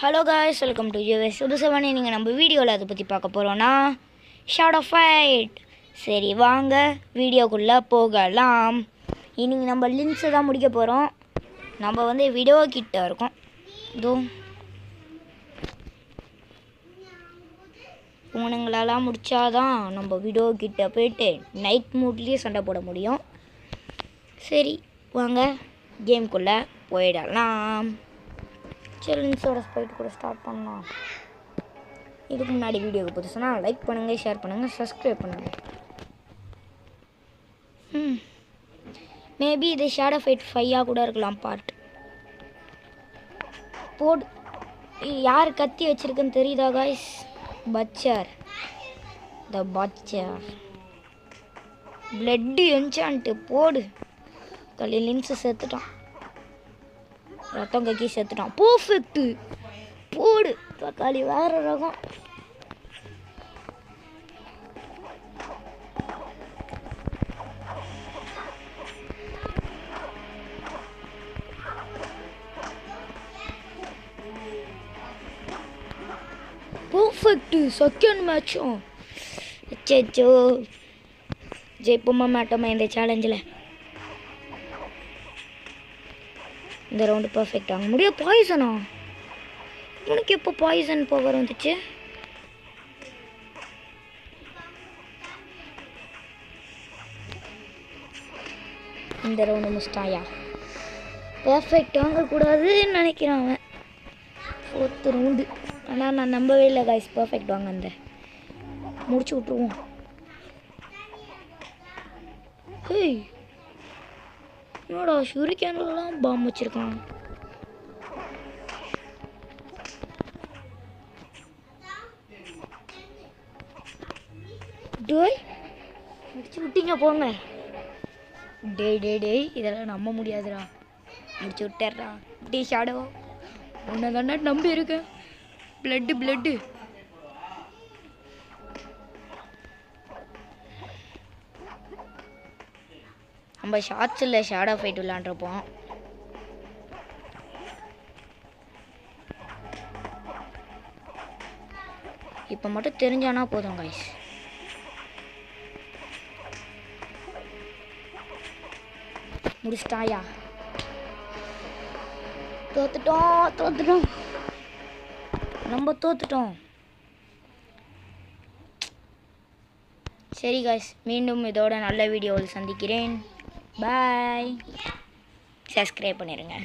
Hello guys, welcome to US புதுசவனே. நீங்கள் நம்ம வீடியோவில் அதை பற்றி பார்க்க போகிறோன்னா ஷேடோ ஃபைட். சரி வாங்க வீடியோக்குள்ளே போகலாம். இன்றைக்கி நம்ம லின்ஸை தான் முடிக்க போகிறோம். நம்ம வீடியோ கிட்ட இருக்கோம். இதோ உங்களுங்களெல்லாம் முடித்தாதான் நம்ம வீடியோ கிட்ட போயிட்டு நைட் மூட்லேயே சண்டை போட முடியும். சரி வாங்க கேம்குள்ளே போயிடலாம். லின்ஸோட ஸ்பைட் கூட ஸ்டார்ட் பண்ணலாம். இதுக்கு முன்னாடி வீடியோவுக்கு புதுசுனா லைக் பண்ணுங்கள், ஷேர் பண்ணுங்கள், சப்ஸ்கிரைப் பண்ணுங்கள். மேபி இது ஷேடோ ஃபைட் 5 கூட இருக்கலாம் பார்ட். போடு. யார் கத்தி வச்சிருக்குன்னு தெரியுதா காய்ஸ்? பட்சர். த பட்சர். பிளட்டு என்சான்ட்டு போடு. கல்லி லின்ஸு செத்துட்டான். ரத்தம் கக்கி செத்துட்டான். பர்ஃபெக்ட்டு போடு. தக்காளி வேற ரகம். பர்ஃபெக்ட்டு செகண்ட் மேட்சும். அச்சோ ஜெயிப்போமா மாட்டோமா இந்த சேலஞ்சில்? இந்த ரவுண்டு பர்ஃபெக்ட் ஆக முடியும். பாய்சனா? உனக்கு எப்போ பாய்சன் பவர் வந்துச்சு? இந்த ரவுண்டு முடிச்சிட்டாயா? பர்ஃபெக்ட் வாங்கக்கூடாதுன்னு நினைக்கிறான் அவன். 4th round. ஆனால் நான் நம்பவே இல்லை காய்ஸ் பர்ஃபெக்ட் வாங்க. அந்த முடிச்சு விட்ருவோம். ஹேய் என்னடா ஷூரிகேன்லாம் பாம் வச்சிருக்கான். டேய் முடிச்சு விட்டீங்க போங்க. டேய் இதெல்லாம் நம்ப முடியாதுடா. முடிச்சு விட்டுறா. டே ஷேடோ உன்னை தானே நம்பி இருக்கேன். பிளட்டு நம்ம ஷார்ட்ஸில் ஷேடோ ஃபைட் விளாண்டுருப்போம். இப்போ மட்டும் தெரிஞ்சானா போதும் காய்ஸ். முடிச்சிட்டாயா? தோத்துட்டோம். நம்ம தோத்துட்டோம். சரி காய்ஸ், மீண்டும் இதோட நல்ல வீடியோவில் சந்திக்கிறேன். பாய். சப்ஸ்கிரைப் பண்ணிடுங்க.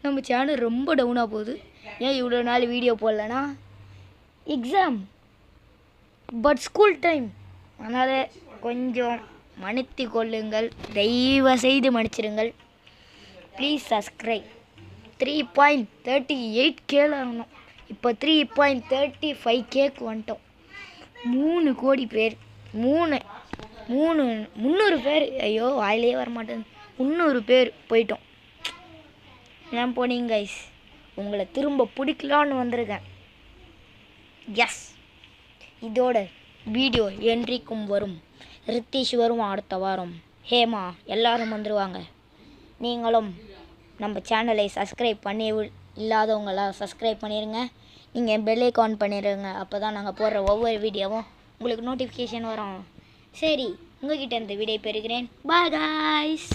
நம்ம சேனல் ரொம்ப டவுனாக போகுது. ஏன் இவ்வளோ நாள் வீடியோ போடலன்னா எக்ஸாம் பட் ஸ்கூல் டைம். அதனால் கொஞ்சம் மன்னித்து கொள்ளுங்கள். தயவு செய்து மன்னிச்சிருங்கள். Please subscribe. 3.38K ஆகணும். இப்போ 3.35K வந்துட்டோம். 3 கோடி பேர். 300 பேர். ஐயோ வாயிலே வரமாட்டேன். 300 பேர் போயிட்டோம். ஏன் போனீங்க கைஸ்? உங்களை திரும்ப பிடிக்கலான்னு வந்திருக்கேன். எஸ், இதோட வீடியோ என்றைக்கும் வரும். ரித்தீஷ் வரும் அடுத்த வாரம். ஹேமா எல்லாரும் வந்துடுவாங்க. நீங்களும் நம்ம சேனலை சப்ஸ்கிரைப் பண்ணி இல்லாதவங்களாம் சப்ஸ்கிரைப் பண்ணிடுங்க. நீங்கள் பெல் ஐகான் பண்ணிடுங்க. அப்போ தான் நாங்கள் போடுற ஒவ்வொரு வீடியோவும் உங்களுக்கு நோட்டிஃபிகேஷன் வரும். சரி, உங்ககிட்ட இந்த விடை பெறுகிறேன். Bye guys.